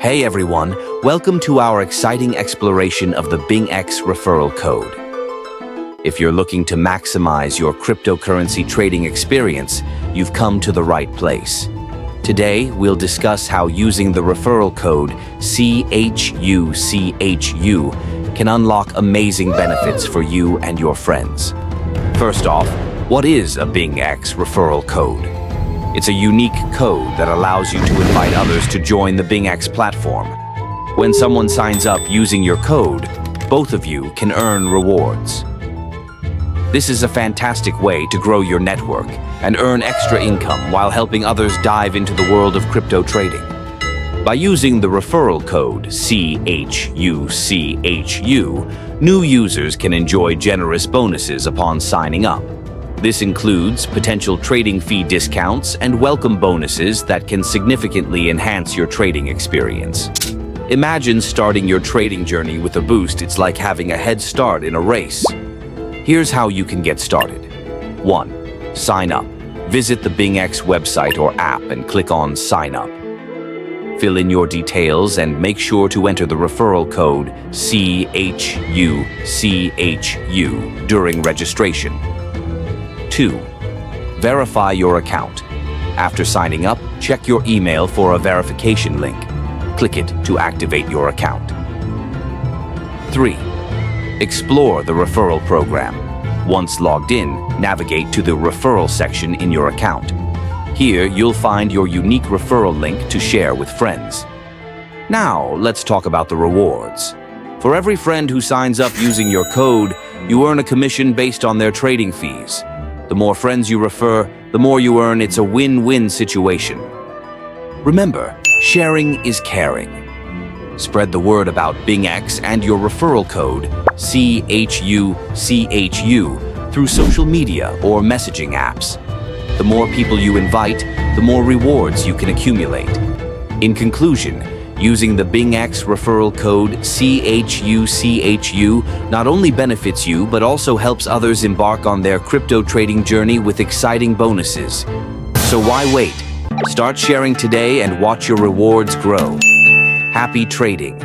Hey everyone, welcome to our exciting exploration of the BingX Referral Code. If you're looking to maximize your cryptocurrency trading experience, you've come to the right place. Today, we'll discuss how using the referral code CHUCHU can unlock amazing benefits for you and your friends. First off, what is a BingX Referral Code? It's a unique code that allows you to invite others to join the BingX platform. When someone signs up using your code, both of you can earn rewards. This is a fantastic way to grow your network and earn extra income while helping others dive into the world of crypto trading. By using the referral code CHUCHU, new users can enjoy generous bonuses upon signing up. This includes potential trading fee discounts and welcome bonuses that can significantly enhance your trading experience. Imagine starting your trading journey with a boost. It's like having a head start in a race. Here's how you can get started. 1. Sign up. Visit the BingX website or app and click on Sign Up. Fill in your details and make sure to enter the referral code CHUCHU during registration. 2. Verify your account. After signing up, check your email for a verification link. Click it to activate your account. 3. Explore the referral program. Once logged in, navigate to the referral section in your account. Here, you'll find your unique referral link to share with friends. Now, let's talk about the rewards. For every friend who signs up using your code, you earn a commission based on their trading fees. The more friends you refer, the more you earn. It's a win-win situation. Remember, sharing is caring. Spread the word about BingX and your referral code, CHUCHU, through social media or messaging apps. The more people you invite, the more rewards you can accumulate. In conclusion, using the BingX referral code CHUCHU not only benefits you, but also helps others embark on their crypto trading journey with exciting bonuses. So why wait? Start sharing today and watch your rewards grow. Happy trading!